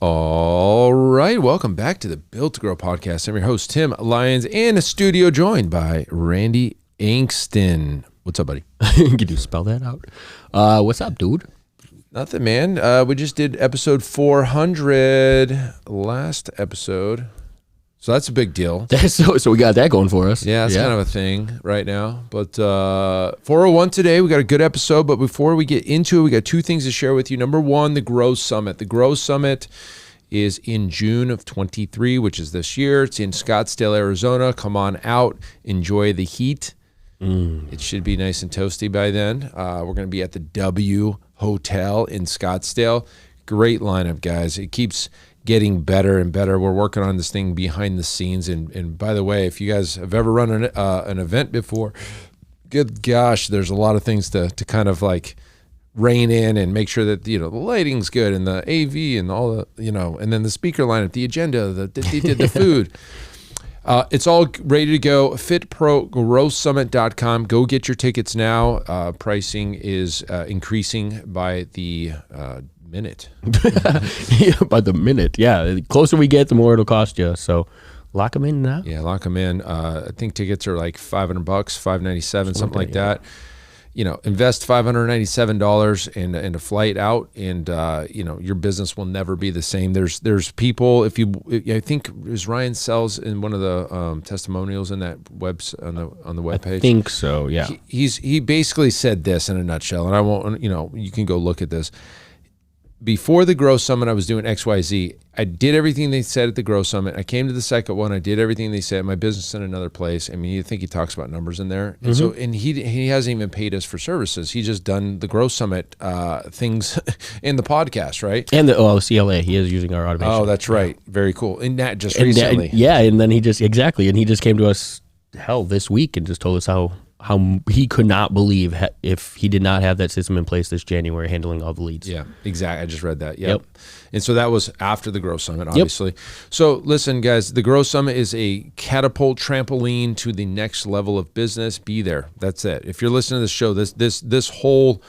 All right, welcome back to the Built to Grow podcast. I'm your host, Tim Lyons, in a studio joined by Randy Inkston. What's up, buddy? Can you spell that out? What's up, dude? Nothing, man. We just did episode 400 last episode. So that's a big deal. So we got that going for us. Yeah, it's kind of a thing right now. But 401 today, we got a good episode. But before we get into it, we got two things to share with you. Number one, the Grow Summit. The Grow Summit is in June of 23, which is this year. It's in Scottsdale, Arizona. Come on out. Enjoy the heat. It should be nice and toasty by then. We're going to be at the W Hotel in Scottsdale. Great lineup, guys. It keeps getting better and better. We're working on this thing behind the scenes. And by the way, if you guys have ever run an event before, good gosh, there's a lot of things to kind of like rein in and make sure that, the lighting's good and the AV and all the, and then the speaker lineup, the agenda, the food. It's all ready to go. FitPro, Go get your tickets now. Pricing is increasing by the minute. By the minute, yeah. The closer we get, the more it'll cost you. So lock them in now. Yeah, lock them in. I think tickets are like $500, $597, something like that. Invest $597 in a flight out, and your business will never be the same. There's people. I think is Ryan Sells in one of the testimonials in that on the webpage. I think so. Yeah. He basically said this in a nutshell, and I won't. You can go look at this. Before the Grow Summit, I was doing XYZ. I did everything they said at the Grow Summit. I came to the second one. I did everything they said. My business in another place. I mean, you think he talks about numbers in there. And and he hasn't even paid us for services. He just done the Grow Summit things in the podcast, right? And the CLA. He is using our automation. Oh, that's right. Yeah. Very cool. And that just recently. And then he just came to us this week and just told us how he could not believe if he did not have that system in place this January handling all the leads. Yeah, exactly. I just read that. Yep. And so that was after the Grow Summit, obviously. So listen, guys, the Grow Summit is a catapult trampoline to the next level of business. Be there. That's it. If you're listening to this show, this whole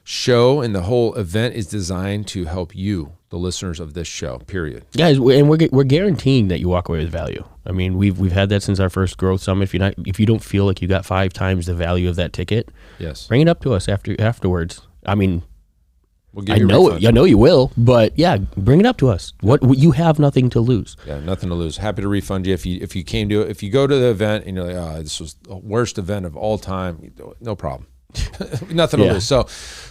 show and the whole event is designed to help you, the listeners of this show, period. Guys, and we're guaranteeing that you walk away with value. I mean, we've had that since our first Growth Summit. If you don't feel like you got 5 times the value of that ticket, yes, bring it up to us afterwards. I mean, we'll I know you will, but yeah, bring it up to us. What you have nothing to lose. Yeah, nothing to lose. Happy to refund you if you came to it. If you go to the event and you're like, oh, this was the worst event of all time, no problem. Nothing to lose. So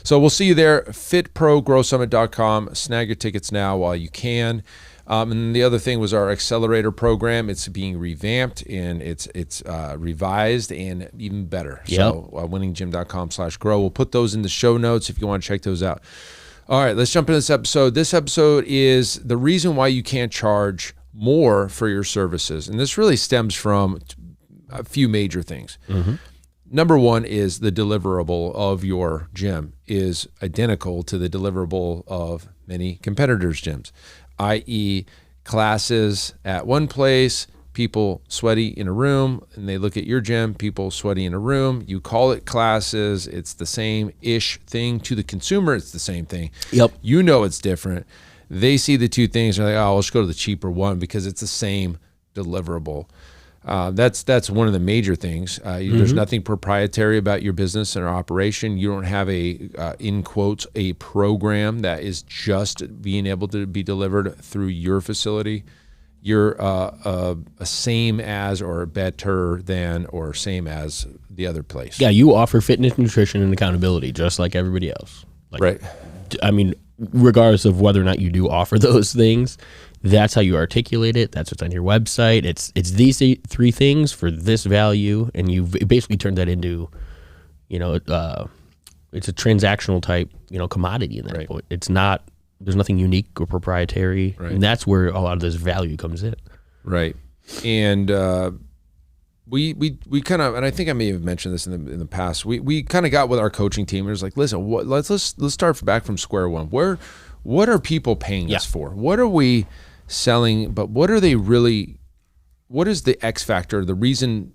we'll see you there. FitProGrowSummit.com. Snag your tickets now while you can. And the other thing was our accelerator program. It's being revamped and it's revised and even better. Yep. So winninggym.com/grow. We'll put those in the show notes if you want to check those out. All right, let's jump into this episode. This episode is the reason why you can't charge more for your services. And this really stems from a few major things. Mm-hmm. Number one is the deliverable of your gym is identical to the deliverable of many competitors' gyms, i.e. classes at one place, people sweaty in a room, and they look at your gym, people sweaty in a room. You call it classes. It's the same-ish thing. To the consumer, it's the same thing. Yep. You know it's different. They see the two things, and they're like, oh, let's go to the cheaper one because it's the same deliverable. That's one of the major things. There's nothing proprietary about your business and our operation. You don't have in quotes, a program that is just being able to be delivered through your facility. You're a same as or better than or same as the other place. Yeah, you offer fitness, nutrition, and accountability just like everybody else. Right. I mean, regardless of whether or not you do offer those things, that's how you articulate it. That's what's on your website. It's these 3 things for this value, and you've basically turned that into, it's a transactional type, commodity in that. Right. It's not. There's nothing unique or proprietary, right. And that's where a lot of this value comes in. Right, and we kind of, and I think I may have mentioned this in the past. We kind of got with our coaching team. It was like, listen, let's start back from square one. What are people paying us for? What are we selling, but what are they really, what is the X factor, the reason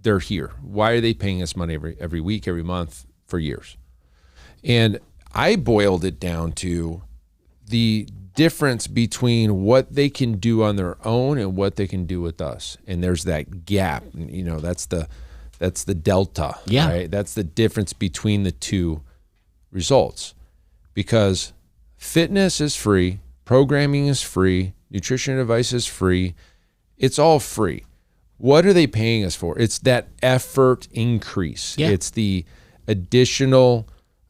they're here? Why are they paying us money every week, every month for years? And I boiled it down to the difference between what they can do on their own and what they can do with us. And there's that gap. You know, that's the delta. Yeah. Right? That's the difference between the two results. Because fitness is free, programming is free, nutrition advice is free. It's all free. What are they paying us for? It's that effort increase. Yeah. It's the additional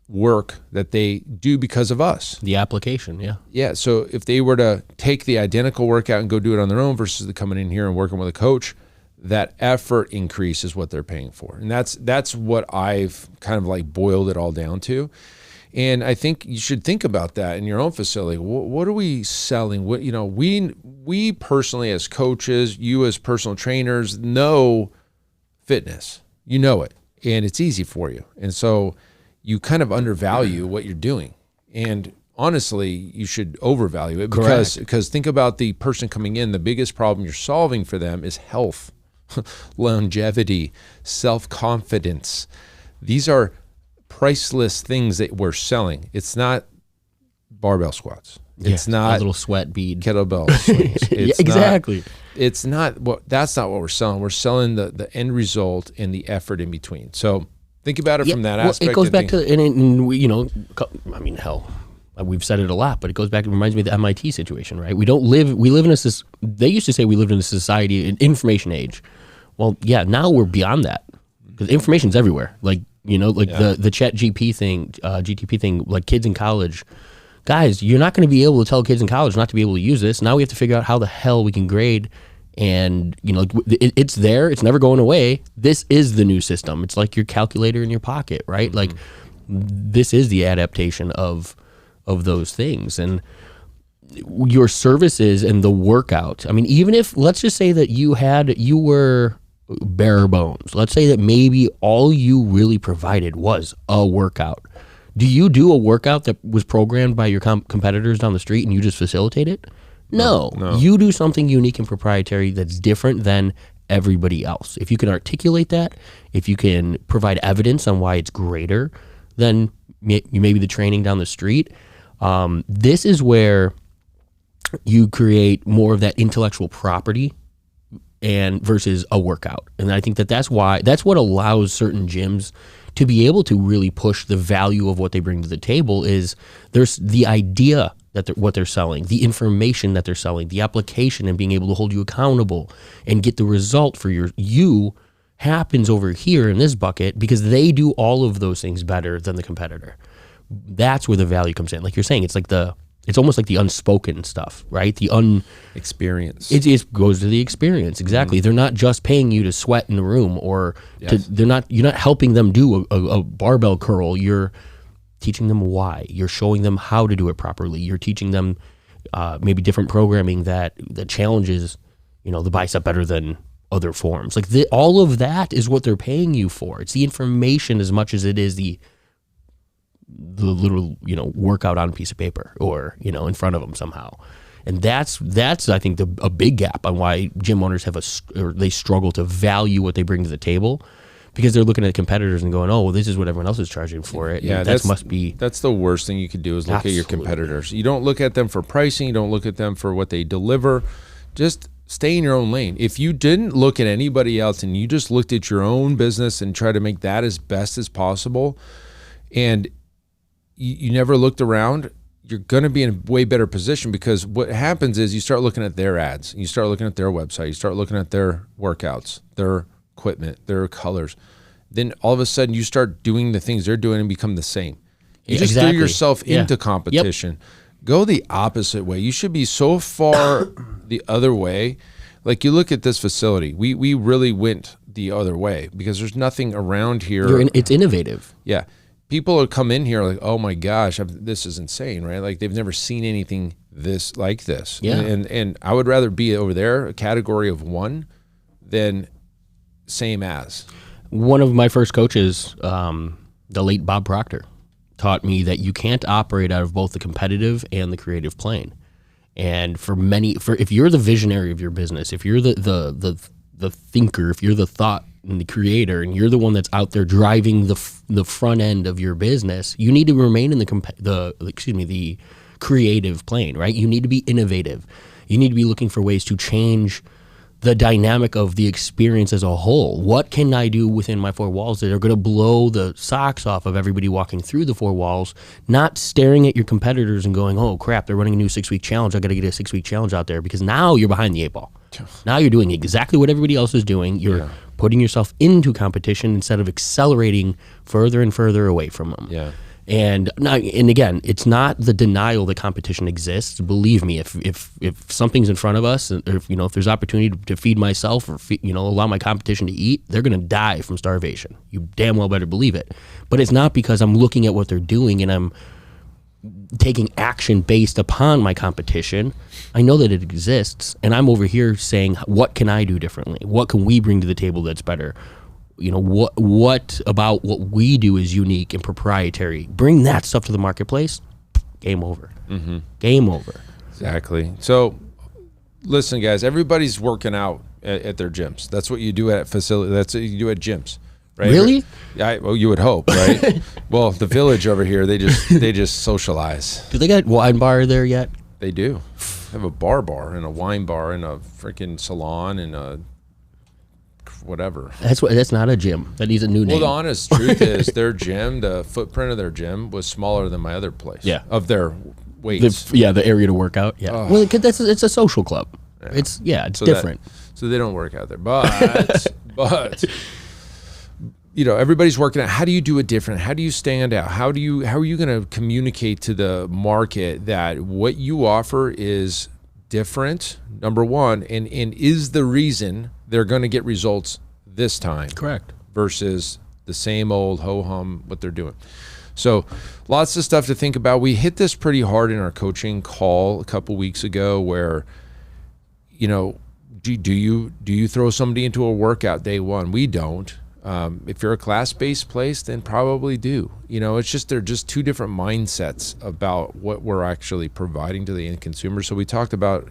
work that they do because of us. The application, yeah. Yeah. So if they were to take the identical workout and go do it on their own versus the coming in here and working with a coach, that effort increase is what they're paying for. And that's what I've kind of like boiled it all down to. And I think you should think about that in your own facility. What are we selling? What, you know, we personally as coaches, you as personal trainers know fitness. You know it, and it's easy for you. And so you kind of undervalue what you're doing. And honestly, you should overvalue it because think about the person coming in. The biggest problem you're solving for them is health, longevity, self-confidence. These are priceless things that we're selling. It's not barbell squats. It's not a little sweat bead, kettlebell swings. It's exactly. That's not what we're selling. We're selling the end result and the effort in between. So think about it from that aspect. It goes back to, and we, you know, I mean, hell, we've said it a lot, but it goes back. It reminds me of the MIT situation, right? We live in a. They used to say we lived in a society, an information age. Well, yeah, now we're beyond that because information's everywhere. Like, you know, like the chat GTP thing, like kids in college, guys, you're not going to be able to tell kids in college not to be able to use this. Now we have to figure out how the hell we can grade. And, you know, it's there. It's never going away. This is the new system. It's like your calculator in your pocket, right? Mm-hmm. Like this is the adaptation of those things. And your services and the workout. I mean, even if, let's just say that you were bare bones. Let's say that maybe all you really provided was a workout. Do you do a workout that was programmed by your competitors down the street and you just facilitate it? No. You do something unique and proprietary that's different than everybody else. If you can articulate that, if you can provide evidence on why it's greater than maybe the training down the street, this is where you create more of that intellectual property and versus a workout. And I think that's what allows certain gyms to be able to really push the value of what they bring to the table is there's the idea that what they're selling, the information that they're selling, the application and being able to hold you accountable and get the result for you happens over here in this bucket because they do all of those things better than the competitor. That's where the value comes in. Like you're saying, it's almost like the unspoken stuff, right? The experience. It goes to the experience. Exactly. Mm-hmm. They're not just paying you to sweat in the room or you're not helping them do a barbell curl. You're teaching them why. You're showing them how to do it properly. You're teaching them maybe different programming that challenges, you know, the bicep better than other forms. Like all of that is what they're paying you for. It's the information as much as it is the little, you know, workout on a piece of paper or, you know, in front of them somehow. And that's I think a big gap on why gym owners they struggle to value what they bring to the table because they're looking at competitors and going, oh, well, this is what everyone else is charging for it. Yeah, that's the worst thing you could do is look at your competitors. You don't look at them for pricing. You don't look at them for what they deliver. Just stay in your own lane. If you didn't look at anybody else and you just looked at your own business and try to make that as best as possible, and you never looked around, you're going to be in a way better position because what happens is you start looking at their ads, you start looking at their website, you start looking at their workouts, their equipment, their colors. Then all of a sudden you start doing the things they're doing and become the same. You just threw yourself into competition. Yep. Go the opposite way. You should be so far the other way. Like you look at this facility, we really went the other way because there's nothing around here. It's innovative. Yeah. People will come in here like, oh my gosh, this is insane, right? Like they've never seen anything like this. Yeah. And I would rather be over there, a category of one, than same as. One of my first coaches, the late Bob Proctor, taught me that you can't operate out of both the competitive and the creative plane. And if you're the visionary of your business, if you're the thinker, if you're the thought and the creator, and you're the one that's out there driving the front end of your business, you need to remain in the creative plane, right? You need to be innovative. You need to be looking for ways to change the dynamic of the experience as a whole. What can I do within my four walls that are going to blow the socks off of everybody walking through the four walls, not staring at your competitors and going, oh crap, they're running a new 6-week challenge. I got to get a 6-week challenge out there, because now you're behind the 8 ball. Now you're doing exactly what everybody else is doing. You're putting yourself into competition instead of accelerating further and further away from them. Yeah. And again, it's not the denial that competition exists. Believe me, if something's in front of us, or if there's opportunity to feed myself or allow my competition to eat, they're going to die from starvation. You damn well better believe it. But it's not because I'm looking at what they're doing and I'm taking action based upon my competition. I know that it exists, and I'm over here saying, what can I do differently? What can we bring to the table that's better? What about what we do is unique and proprietary? Bring that stuff to the marketplace. Game over. Mm-hmm. Game over. Exactly. So, listen, guys. Everybody's working out at their gyms. That's what you do at facility. That's what you do at gyms, right? Really? Well, you would hope, right? Well, the Village over here, they just socialize. Do they got wine bar there yet? They do. They have a bar and a wine bar and a freaking salon and a whatever. That's not a gym. That needs a new name. Well, the honest truth is their gym, the footprint of their gym was smaller than my other place. Yeah. Of their weights. The area to work out. Yeah. Oh. Well, it's a social club. Yeah. It's different. So they don't work out there. But everybody's working out. How do you do it different? How do you stand out? How are you going to communicate to the market that what you offer is different, number one, and is the reason they're going to get results this time? Correct. Versus the same old ho-hum, what they're doing. So lots of stuff to think about. We hit this pretty hard in our coaching call a couple weeks ago where, do you throw somebody into a workout day one? We don't. If you're a class-based place, then probably do. It's just they're just two different mindsets about what we're actually providing to the end consumer. So we talked about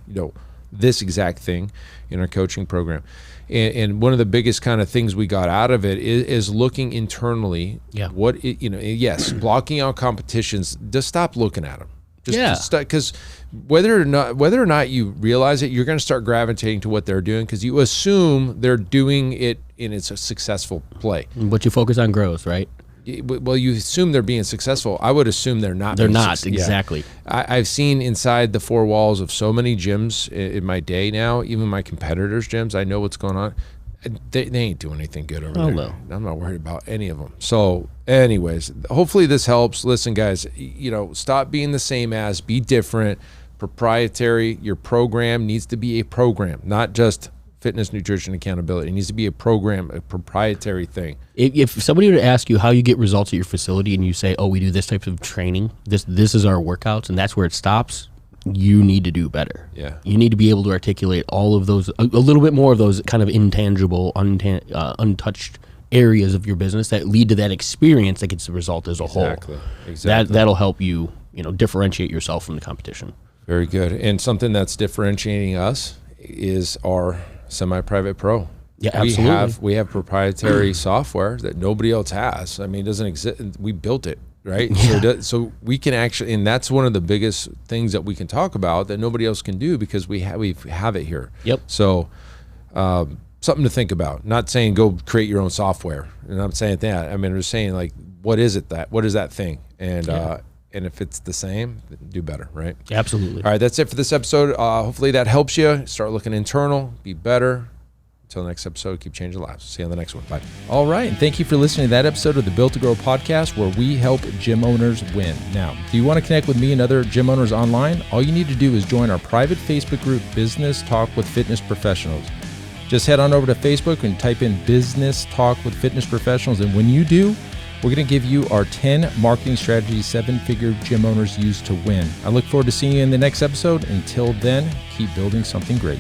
this exact thing in our coaching program, and one of the biggest kind of things we got out of it is looking internally. Yeah. Yes, blocking out competitions. Just stop looking at them. Because whether or not you realize it, you're going to start gravitating to what they're doing because you assume they're doing it and it's a successful play. What you focus on grows, right? Well, you assume they're being successful. I would assume they're not. They're not, exactly. Yeah. I've seen inside the four walls of so many gyms in my day now, even my competitors' gyms. I know what's going on. They ain't doing anything good over there. No. I'm not worried about any of them. So anyways, hopefully this helps. Listen, guys, stop being the same as, be different, proprietary. Your program needs to be a program, not just fitness, nutrition, accountability. It needs to be a program, a proprietary thing. If somebody were to ask you how you get results at your facility and you say, oh, we do this type of training, this is our workouts, and that's where it stops, you need to do better. Yeah. You need to be able to articulate all of those, a little bit more of those kind of intangible, untouched areas of your business that lead to that experience that gets the result as a whole. Exactly. That'll help you, differentiate yourself from the competition. Very good. And something that's differentiating us is our semi-private pro. Yeah, absolutely. We have proprietary software that nobody else has. I mean, it doesn't exist. We built it. Right. Yeah. So we can actually, and that's one of the biggest things that we can talk about that nobody else can do because we have it here. Yep. So something to think about. Not saying go create your own software. And I'm saying that. I mean, I'm just saying what is that thing? And and if it's the same, do better. Right. Absolutely. All right. That's it for this episode. Hopefully that helps you. Start looking internal. Be better. Until next episode, keep changing lives. See you on the next one. Bye. All right. And thank you for listening to that episode of the Built to Grow podcast, where we help gym owners win. Now, do you want to connect with me and other gym owners online? All you need to do is join our private Facebook group, Business Talk with Fitness Professionals. Just head on over to Facebook and type in Business Talk with Fitness Professionals. And when you do, we're going to give you our 10 marketing strategies 7-figure gym owners use to win. I look forward to seeing you in the next episode. Until then, keep building something great.